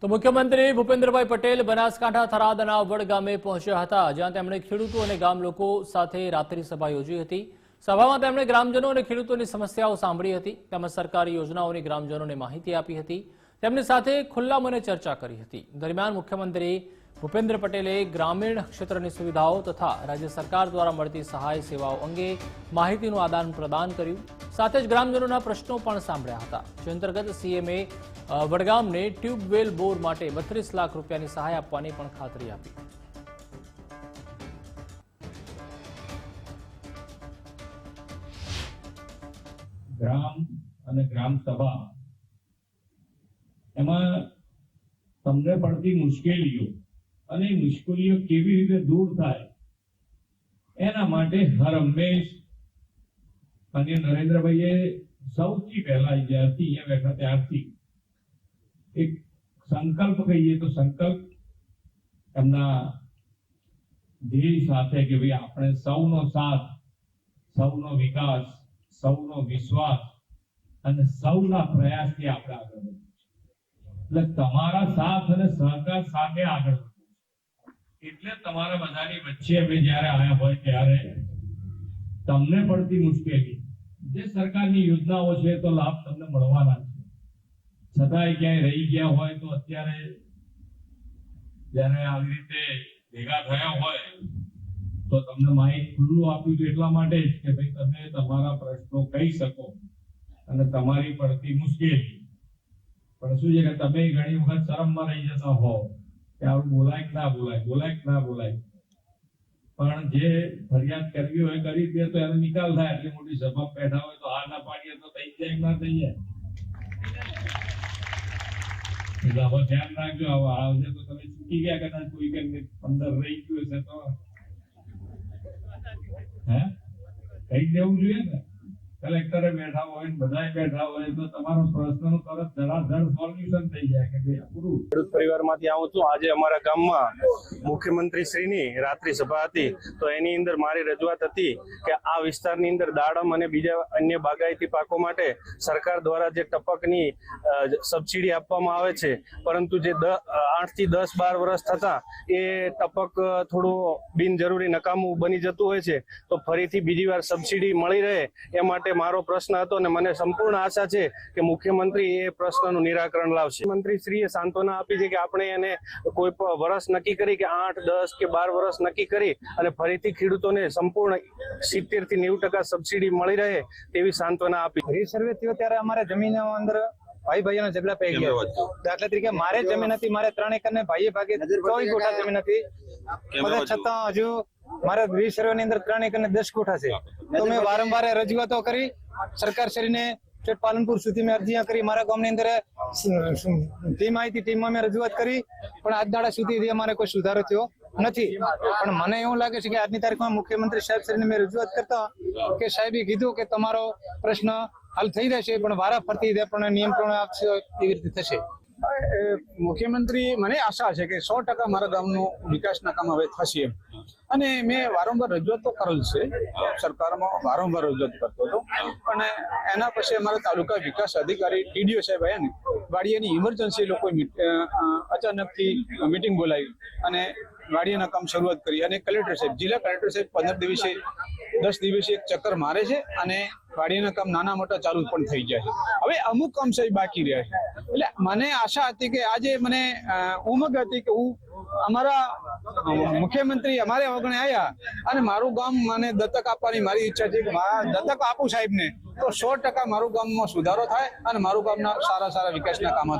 તો મુખ્યમંત્રી ભૂપેન્દ્રભાઈ પટેલ બનાસકાંઠા થરાદના વડ ગામે પહોંચ્યા હતા, જ્યાં તેમણે ખેડૂતો અને ગામ લોકો સાથે રાત્રિ સભા યોજી હતી। સભામાં તેમણે ગ્રામજનો અને ખેડૂતોની સમસ્યાઓ સાંભળી હતી, તેમજ સરકારી યોજનાઓની ગ્રામજનોને માહિતી આપી હતી। તેમની સાથે ખુલ્લા મને ચર્ચા કરી હતી। દરમિયાન મુખ્યમંત્રી ભૂપેન્દ્ર પટેલે ગ્રામીણ ક્ષેત્રની સુવિધાઓ તથા રાજ્ય સરકાર દ્વારા મળતી સહાય સેવાઓ અંગે માહિતીનું આદાન પ્રદાન કર્યું। સાથે જ ગ્રામજનોના પ્રશ્નો પણ સાંભળ્યા હતા, જે અંતર્ગત સીએમએ વડગામને ટ્યુબવેલ બોર માટે 32 લાખ રૂપિયાની સહાય આપવાની પણ ખાતરી આપી। ગ્રામ અને ગ્રામ સભા એમાં તમને પડતી મુશ્કેલીઓ અને મુશ્કેલીઓ કેવી રીતે દૂર થાય એના માટે હર હંમેશ માનનીય નરેન્દ્રભાઈએ સૌથી પહેલા જ્યારથી અહીંયા બેઠા ત્યારથી એક સંકલ્પ કહીએ તો સંકલ્પ એમના ધ્યેય સાથે કે ભાઈ આપણે સૌનો સાથ, સૌનો વિકાસ, સૌનો વિશ્વાસ અને સૌના પ્રયાસથી આપણે આગળ વધીએ। એટલે તમારા સાથ અને સહકાર સાથે આગળ વધીએ। એટલે તમારા બધાની વચ્ચે અમે જ્યારે આવ્યા હોય ત્યારે તમને પડતી મુશ્કેલી, જે સરકારની યોજનાઓ છે તો લાભ તમને મળવાના છે, છતાંય ક્યાંય રહી ગયા હોય તો અત્યારે જ્યારે આવી રીતે ભેગા થયા હોય તો તમને માઇક ખુલ્લું આપ્યું છે એટલા માટે જ કે ભાઈ તમે તમારા પ્રશ્નો કહી શકો અને તમારી પડતી મુશ્કેલી। પણ શું છે કે તમે ઘણી વખત શરમમાં રહી જતા હો કે આવું બોલાય કે ના બોલાય, બોલાય કે ના બોલાય, પણ જે ફરિયાદ કરવી હોય કરી દે તો એનો નિકાલ થાય। એટલી મોટી સભા બેઠા હોય તો હા ના પાડીએ તો થઈ જાય ના થઈ જાય। એટલે હવે ધ્યાન રાખજો, હવે આવજે તો તમે ચૂકી ગયા કદાચ કોઈ કે 15 રહી ગયું હશે તો કહી દેવું જોઈએ ને। કલેક્ટરે બેઠા હોય, બધાય બેઠા હોય તો તમારો પ્રશ્નનું તરત ધડાધડ સોલ્યુશન થઈ જાય કે ભાઈ પૂરું। ખેડૂત પરિવારમાંથી આવું છું। આજે અમારા ગામમાં મુખ્યમંત્રી શ્રીની રાત્રિ સભા હતી, તો એની અંદર મારી રજૂઆત હતી કે આ વિસ્તારની અંદર દાડમ અને બીજા અન્ય બાગાયતી પાકો માટે સરકાર દ્વારા જે ટપકની સબસિડી આપવામાં આવે છે, પરંતુ જે 8 થી 10, 12 વર્ષ થતા એ ટપક થોડું બિનજરૂરી નકામું બની જતું હોય છે, તો ફરીથી બીજી વાર સબસિડી મળી રહે એ માટે મારો પ્રશ્ન હતો અને મને સંપૂર્ણ આશા છે કે મુખ્યમંત્રી એ પ્રશ્નનું નિરાકરણ લાવશે। મંત્રીશ્રીએ સાંત્વના આપી છે કે આપણે એને કોઈ પણ વર્ષ નક્કી કરી કે 8, 10 કે 12 વર્ષ નક્કી કરી અને ફરીથી ખેડૂતોને સંપૂર્ણ 70 થી 90% સબસિડી મળી રહે તેવી સાંત્વના આપી। રીસર્વે થયો ત્યારે અમારે જમીનો અંદર ભાઈઓના ઝઘડા પડી ગયા। દાખલા તરીકે મારે જમીન હતી, મારે 3 એકર ને ભાઈએ ભાગે 24 ગોઠા જમીન હતી, છતાં હજુ મારે રીસર્વે ની અંદર 3 એકર ને 10 ગોઠા છે। તો મેં વારંવાર રજૂઆતો કરી, સરકાર શ્રીને સ્ટેટ પાલનપુર સુધી મેં અરજીઓ કરી, મારા ગામની અંદર ટીમ આવી હતી, ટીમમાં મેં રજૂઆત કરી, પણ આજ દાડા સુધી અમારે કોઈ સુધારો થયો નથી। પણ મને એવું લાગે છે કે આજની તારીખમાં મુખ્યમંત્રી સાહેબ શ્રીને મેં રજૂઆત કરતા કે સાહેબે કીધું કે તમારો પ્રશ્ન હલ થઈ જશે, પણ વારા ફરતી પણ નિયમ પ્રમાણે આપશે એવી રીતે થશે। મુખ્યમંત્રી, મને આશા છે કે 100% મારા ગામનો વિકાસના કામ હવે થશે અને મેં વારંવાર રજૂઆત તો કરેલ છે, સરકારમાં વારંવાર રજૂઆત કરતો હતો, અને એના પછી અમારા તાલુકા વિકાસ અધિકારી ટીડીઓ સાહેબ આવ્યા ને, વાડિયાની ઇમરજન્સી લોકોએ અચાનકથી મીટિંગ બોલાવી અને વાડિયાના કામ શરૂઆત કરી, અને કલેક્ટર સાહેબ, જિલ્લા કલેક્ટર સાહેબ 15 દિવસે 10 દિવસે એક ચક્કર મારે છે અને વાડિયાના કામ નાના મોટા ચાલુ પણ થઈ જાય છે। હવે અમુક કામ સાહેબ બાકી રહ્યા છે, એટલે મને આશા હતી કે આજે મને ઉમંગ હતી કે હું અમારા મુખ્યમંત્રી અમારે વગણે આવ્યા અને મારું ગામ મને દત્તક આપવાની મારી ઈચ્છા છે કે દત્તક આપું સાહેબને, તો 100% મારું ગામમાં સુધારો થાય અને મારું ગામના સારા વિકાસના કામો થાય।